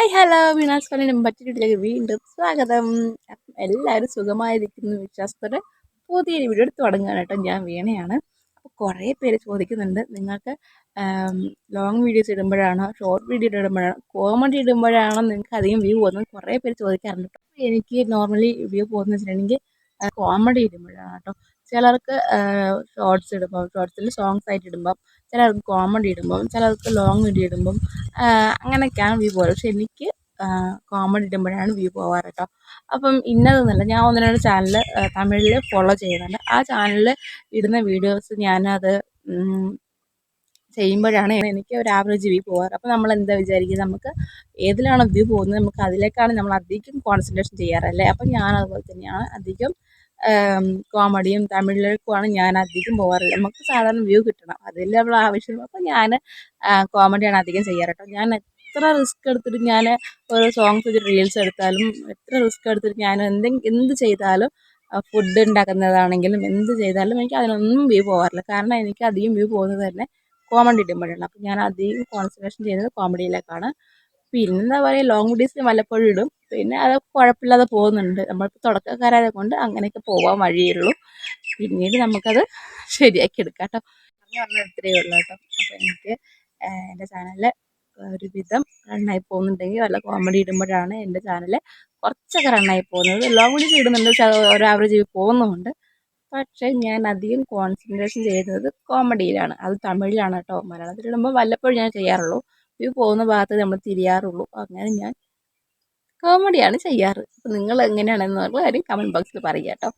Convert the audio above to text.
Hi hello വിനാസ് ഫാനിനും മറ്റൊരു വീണ്ടും സ്വാഗതം. എല്ലാവരും സുഖമായിരിക്കുന്നു വിശ്വാസത്തോടെ പുതിയൊരു വീഡിയോ എടുത്ത് തുടങ്ങുകയാണ് കേട്ടോ. ഞാൻ വീണയാണ്. അപ്പോൾ കുറേ പേര് ചോദിക്കുന്നുണ്ട്, നിങ്ങൾക്ക് ലോങ് വീഡിയോസ് ഇടുമ്പോഴാണോ, ഷോർട്ട് വീഡിയോ ഇടുമ്പോഴാണോ, കോമഡി ഇടുമ്പോഴാണോ നിങ്ങൾക്ക് അധികം വ്യൂ പോകുന്നത്? കുറേ പേര് ചോദിക്കാറുണ്ട് കേട്ടോ. എനിക്ക് നോർമലി വ്യൂ പോകുന്നത് വെച്ചിട്ടുണ്ടെങ്കിൽ കോമഡി ഇടുമ്പോഴാണ് കേട്ടോ. ചിലർക്ക് ഷോർട്സിൽ സോങ്സ് ആയിട്ട് ഇടുമ്പം, ചിലർക്ക് കോമഡി ഇടുമ്പം, ചിലർക്ക് ലോങ് വീഡിയോ ഇടുമ്പം അങ്ങനെയൊക്കെയാണ് വ്യൂ പോകുന്നത്. പക്ഷെ എനിക്ക് കോമഡി ഇടുമ്പോഴാണ് വ്യൂ പോകാറ് കേട്ടോ. അപ്പം ഇന്നതെന്നല്ല, ഞാൻ ഒന്ന് രണ്ട് ചാനൽ തമിഴിൽ ഫോളോ ചെയ്യുന്നുണ്ട്. ആ ചാനലിൽ ഇടുന്ന വീഡിയോസ് ഞാനത് ചെയ്യുമ്പോഴാണ് എനിക്ക് ഒരു ആവറേജ് വ്യൂ പോകാറ്. അപ്പോൾ നമ്മൾ എന്താ വിചാരിക്കുന്നത്, നമുക്ക് ഏതിലാണോ വ്യൂ പോകുന്നത് നമുക്ക് അതിലേക്കാണ് നമ്മൾ അധികം കോൺസെൻട്രേഷൻ ചെയ്യാറല്ലേ. അപ്പം ഞാൻ അതുപോലെ തന്നെയാണ് അധികം കോമഡിയും തമിഴിലേക്കുമാണ് ഞാൻ അധികം പോകാറില്ല. നമുക്ക് സാധാരണ വ്യൂ കിട്ടണം, അതിൽ നമ്മൾ ആവശ്യം. അപ്പോൾ ഞാൻ കോമഡിയാണ് അധികം ചെയ്യാറ് കേട്ടോ. ഞാൻ എത്ര റിസ്ക് എടുത്തിട്ട് ഞാൻ ഓരോ സോങ്സ് വെച്ച് റീൽസ് എടുത്താലും, എത്ര റിസ്ക് എടുത്തിട്ട് ഞാൻ എന്ത് ചെയ്താലും, ഫുഡ് ഉണ്ടാക്കുന്നതാണെങ്കിലും എന്ത് ചെയ്താലും എനിക്ക് അതിനൊന്നും വ്യൂ പോകാറില്ല. കാരണം എനിക്ക് അധികം വ്യൂ പോകുന്നത് തന്നെ കോമഡി ഇടുമ്പോഴാണ്. അപ്പം ഞാൻ അധികം കോൺസെൻട്രേഷൻ ചെയ്യുന്നത് കോമഡിയിലേക്കാണ്. പിന്നെ എന്താ പറയുക, ലോങ് വീഡിയോസ് വല്ലപ്പോഴും ഇടും. പിന്നെ അത് കുഴപ്പമില്ലാതെ പോകുന്നുണ്ട്. നമ്മളിപ്പോൾ തുടക്കക്കാരായത് കൊണ്ട് അങ്ങനെയൊക്കെ പോകാൻ വഴിയുള്ളൂ. പിന്നീട് നമുക്കത് ശരിയാക്കി എടുക്കാം കേട്ടോ. പറഞ്ഞ ഇത്രയേ ഉള്ളൂ കേട്ടോ. അപ്പോൾ എനിക്ക് എൻ്റെ ചാനലിൽ ഒരുവിധം റണ്ണായി പോകുന്നുണ്ടെങ്കിൽ വല്ല കോമഡി ഇടുമ്പോഴാണ് എൻ്റെ ചാനൽ കുറച്ചൊക്കെ റണ്ണായി പോകുന്നത്. ലോങ് വീഡിയോസ് ഇടുന്നുണ്ട്, പക്ഷേ അത് ഒരു ആവറേജ് പോകുന്നുമുണ്ട്. പക്ഷേ ഞാൻ അധികം കോൺസെൻട്രേഷൻ ചെയ്യുന്നത് കോമഡിയിലാണ്. അത് തമിഴിലാണ് കേട്ടോ. മലയാളത്തിലിടുമ്പോൾ വല്ലപ്പോഴും ഞാൻ ചെയ്യാറുള്ളൂ. വ്യൂ പോകുന്ന ഭാഗത്ത് നമ്മൾ തിരിയാറുള്ളൂ. അങ്ങനെ ഞാൻ കോമഡിയാണ് ചെയ്യാറ്. അപ്പോൾ നിങ്ങൾ എങ്ങനെയാണെന്നുള്ള കാര്യം കമൻറ്റ് ബോക്സിൽ പറയുക കേട്ടോ.